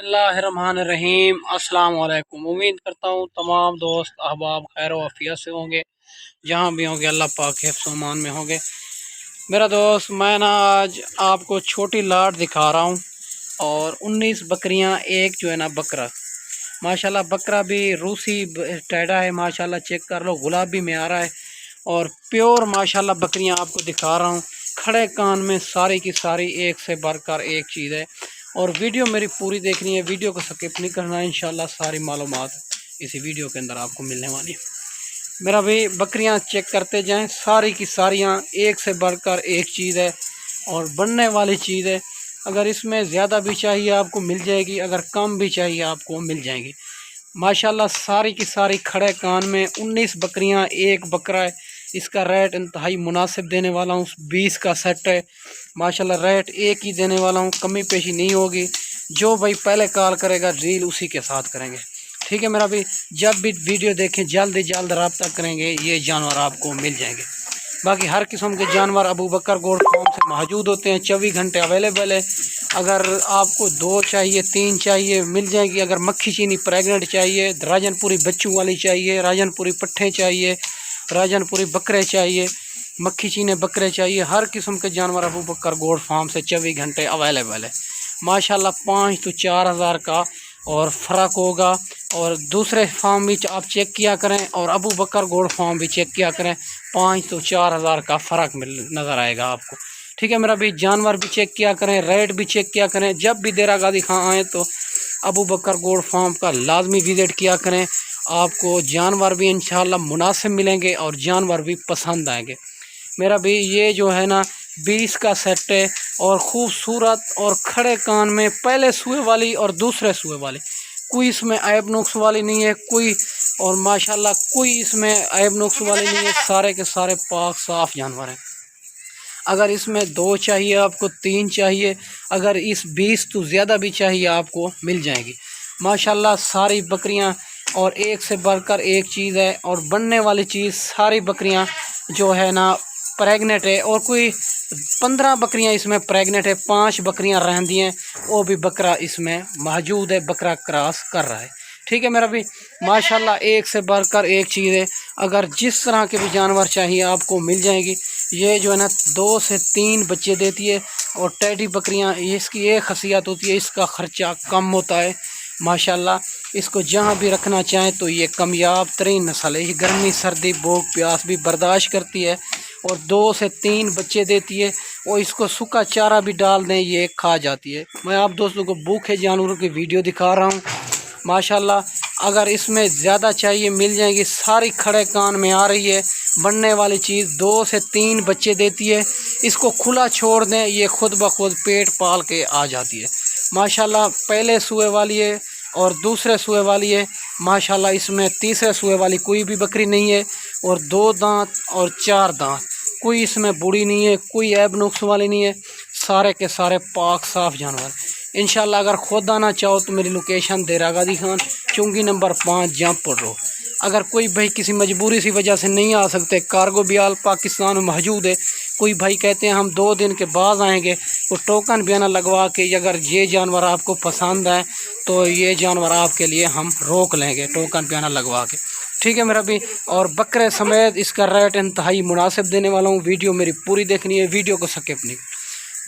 बिस्मिल्लाहिर्रहमानिर्रहीम। अस्सलाम वालेकुम। उम्मीद करता हूँ तमाम दोस्त अहबाब खैर व आफियत से होंगे, जहाँ भी होंगे अल्लाह पाक के हिफ्ज़ व अमान में होंगे। मेरा दोस्त, मैं ना आज आपको छोटी लाट दिखा रहा हूँ और 19 बकरियाँ, एक जो है ना बकरा, माशाल्लाह बकरा भी रूसी टैडा है, माशाल्लाह चेक कर लो, गुलाबी में आ रहा है और प्योर माशाल्लाह बकरियां आपको दिखा रहा हूँ। खड़े कान में सारी की सारी एक से बढ़कर एक चीज़ है और वीडियो मेरी पूरी देखनी है, वीडियो को स्किप नहीं करना है। इंशाल्लाह सारी मालूमात इसी वीडियो के अंदर आपको मिलने वाली है। मेरा भी बकरियां चेक करते जाएं, सारी की सारियां एक से बढ़कर एक चीज़ है और बनने वाली चीज़ है। अगर इसमें ज़्यादा भी चाहिए आपको मिल जाएगी, अगर कम भी चाहिए आपको मिल जाएगी। माशाल्लाह सारी की सारी खड़े कान में 19 बकरियां, एक बकरा है। इसका रेट इंतहाई मुनासिब देने वाला हूँ, 20 का सेट है। माशाल्लाह रेट एक ही देने वाला हूँ, कमी पेशी नहीं होगी। जो भाई पहले कॉल करेगा डील उसी के साथ करेंगे, ठीक है मेरा भी। जब भी वीडियो देखें जल्द से जल्द रब्ता करेंगे, ये जानवर आपको मिल जाएंगे। बाकी हर किस्म के जानवर अबू बकर गोल्ड फार्म से मौजूद होते हैं, 24 घंटे अवेलेबल है। अगर आपको 2 चाहिए, 3 चाहिए, मिल जाएगी। अगर मक्खी चीनी प्रेग्नेंट चाहिए, राजनपुरी बच्चों वाली चाहिए, राजनपुरी पट्ठे चाहिए, राजनपुरी बकरे चाहिए, मक्खी चीने बकरे चाहिए, हर किस्म के जानवर अबू बकर गोल्ड फार्म से 24 घंटे अवेलेबल है। माशाल्लाह 5 तो 4,000 का और फ़र्क होगा। और दूसरे फार्म भी आप चेक किया करें और अबू बकर गोल्ड फार्म भी चेक किया करें, 5 तो 4,000 का फ़र्क नज़र आएगा आपको, ठीक है मेरा भी। जानवर भी चेक किया करें, रेट भी चेक किया करें। जब भी देरा गादी खां आएँ तो अबू बकर गोल्ड फार्म का लाजमी विज़िट किया करें। आपको जानवर भी इंशाल्लाह मुनासिब मिलेंगे और जानवर भी पसंद आएंगे मेरा भी। ये जो है ना 20 का सेट है और ख़ूबसूरत और खड़े कान में पहले सुए वाली और दूसरे सुए वाली, कोई इसमें ऐब नुक्स वाली नहीं है कोई। और माशाल्लाह कोई इसमें ऐब नुक्स वाली नहीं है, सारे के सारे पाक साफ़ जानवर हैं। अगर इसमें 2 चाहिए आपको, 3 चाहिए, अगर इस 20 तो ज़्यादा भी चाहिए आपको मिल जाएगी। माशाल्लाह सारी बकरियां और एक से बढ़कर एक चीज़ है और बनने वाली चीज़। सारी बकरियां जो है ना प्रेग्नेंट है और कोई 15 बकरियां इसमें प्रेग्नेंट है, 5 बकरियां रहंदी हैं, वो भी बकरा इसमें मौजूद है, बकरा क्रॉस कर रहा है, ठीक है मेरा भी। माशाल्लाह एक से बढ़कर एक चीज़ है। अगर जिस तरह के भी जानवर चाहिए आपको मिल जाएगी। ये जो है ना 2 से 3 बच्चे देती है और टैडी बकरियां, इसकी एक खासियत होती है, इसका ख़र्चा कम होता है माशाल्लाह। इसको जहाँ भी रखना चाहें तो ये कामयाब तरीन नस्ल है। ये गर्मी सर्दी भूख प्यास भी बर्दाश्त करती है और 2 से 3 बच्चे देती है। और इसको सूखा चारा भी डाल दें ये खा जाती है। मैं आप दोस्तों को भूखे जानवरों की वीडियो दिखा रहा हूँ माशाल्लाह। अगर इसमें ज़्यादा चाहिए मिल जाएगी। सारी खड़े कान में आ रही है, बनने वाली चीज़। 2 से 3 बच्चे देती है। इसको खुला छोड़ दें, ये खुद ब खुद पेट पाल के आ जाती है माशाल्लाह। पहले सुए वाली है और दूसरे सुए वाली है माशाल्लाह। इसमें तीसरे सुए वाली कोई भी बकरी नहीं है और 2 दांत और 4 दांत, कोई इसमें बूढ़ी नहीं है, कोई ऐब नुक्स वाली नहीं है, सारे के सारे पाक साफ़ जानवर इंशाल्लाह। अगर खुद आना चाहो तो मेरी लोकेशन देरा गादी खान, चुंगी नंबर 5, जमपुर रोड। अगर कोई भाई किसी मजबूरी सी वजह से नहीं आ सकते, कार्गो बियाल पाकिस्तान में मौजूद है, कोई भाई कहते हैं हम 2 दिन के बाद आएंगे, तो टोकन बयाना लगवा के अगर ये जानवर आपको पसंद आए तो ये जानवर आपके लिए हम रोक लेंगे, टोकन बयाना लगवा के, ठीक है मेरा भी। और बकरे समेत इसका रेट इंतहाई मुनासिब देने वाला हूँ। वीडियो मेरी पूरी देखनी है, वीडियो को स्किप नहीं।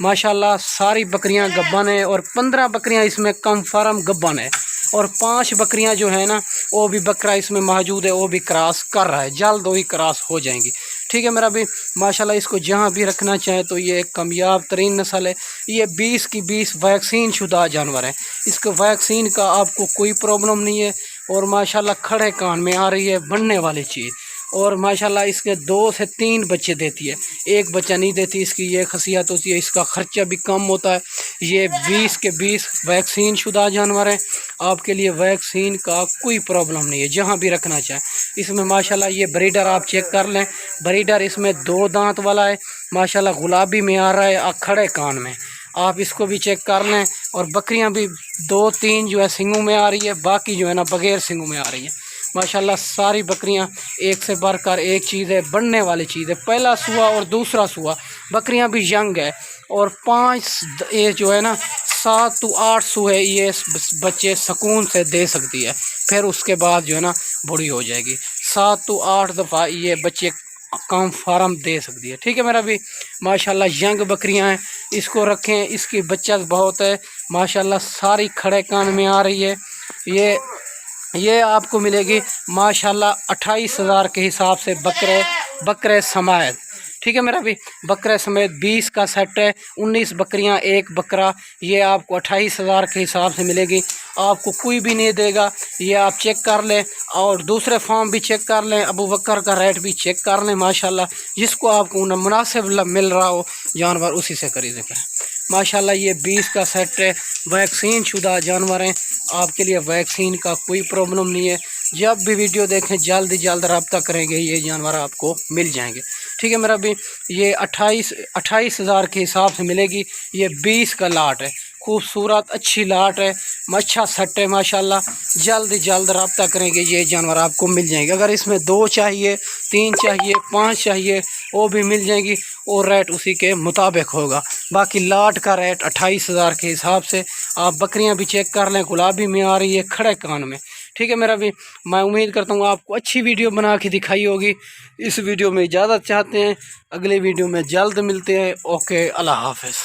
माशाल्लाह सारी बकरियां गब्बन है और 15 बकरियां इसमें कंफर्म गब्बन है और 5 बकरियां जो है ना वो भी बकरा इसमें मौजूद है, वो भी क्रॉस कर रहा है, जल्द वही क्रॉस हो जाएंगी, ठीक है मेरा भी। माशाल्लाह इसको जहां भी रखना चाहें तो ये एक कामयाब तरीन नस्ल है। ये 20 की 20 वैक्सीन शुदा जानवर है, इसको वैक्सीन का आपको कोई प्रॉब्लम नहीं है। और माशाल्लाह खड़े कान में आ रही है, बनने वाली चीज़। और माशाल्लाह इसके 2 से 3 बच्चे देती है, एक बच्चा नहीं देती। इसकी ये खासियत होती है, इसका ख़र्चा भी कम होता है। ये 20 के 20 वैक्सीन शुदा जानवर है, आपके लिए वैक्सीन का कोई प्रॉब्लम नहीं है, जहाँ भी रखना चाहें। इसमें माशाल्लाह ये ब्रीडर आप चेक कर लें, ब्रीडर इसमें 2 दांत वाला है माशाल्लाह, गुलाबी में आ रहा है, खड़े कान में, आप इसको भी चेक कर लें। और बकरियां भी 2-3 जो है सिंगों में आ रही है, बाकी जो है ना बगैर सिंगों में आ रही है माशाल्लाह सारी बकरियां एक से बढ़कर एक चीज़ है, बढ़ने वाली चीज़ है। पहला सुआ और दूसरा सुआ बकरियां भी यंग है, और 5 ये जो है ना 7 to 8 सुए ये बच्चे सुकून से दे सकती है। फिर उसके बाद जो है ना बूढ़ी हो जाएगी। 7 to 8 दफ़ा ये बच्चे कम फार्म दे सकती है। ठीक है मेरा भी, माशाल्लाह यंग बकरियां हैं, इसको रखें, इसकी बच्चा बहुत है माशाल्लाह, सारी खड़े कान में आ रही है। ये आपको मिलेगी माशाल्लाह 28,000 के हिसाब से बकरे समेत। ठीक है मेरा भी, बकरे समेत 20 का सेट है, 19 बकरियां एक बकरा, ये आपको 28,000 के हिसाब से मिलेगी। आपको कोई भी नहीं देगा, ये आप चेक कर लें, और दूसरे फार्म भी चेक कर लें, अबू बकर का रेट भी चेक कर लें माशाल्लाह। जिसको आपको मुनासिब मिल रहा हो जानवर उसी से खरीदें माशाल्लाह। ये 20 का सेट है, वैक्सीन शुदा जानवर हैं, आपके लिए वैक्सीन का कोई प्रॉब्लम नहीं है। जब भी वीडियो देखें जल्द रब्ता करेंगे, ये जानवर आपको मिल जाएंगे। ठीक है मेरा भी, ये 28,000 के हिसाब से मिलेगी। ये 20 का लाट है, खूबसूरत अच्छी लाट है, अच्छा सेट है माशाल्लाह। जल्द रब्ता करेंगे, ये जानवर आपको मिल जाएंगे। अगर इसमें 2 चाहिए, 3 चाहिए, 5 चाहिए, वो भी मिल जाएंगी, और रेट उसी के मुताबिक होगा। बाकी लाट का रेट 28,000 के हिसाब से। आप बकरियां भी चेक कर लें, गुलाबी में आ रही है खड़े कान में। ठीक है मेरा भी, मैं उम्मीद करता हूँ आपको अच्छी वीडियो बना के दिखाई होगी। इस वीडियो में इजाज़त चाहते हैं, अगले वीडियो में जल्द मिलते हैं। ओके, अल्लाह हाफ़िज़।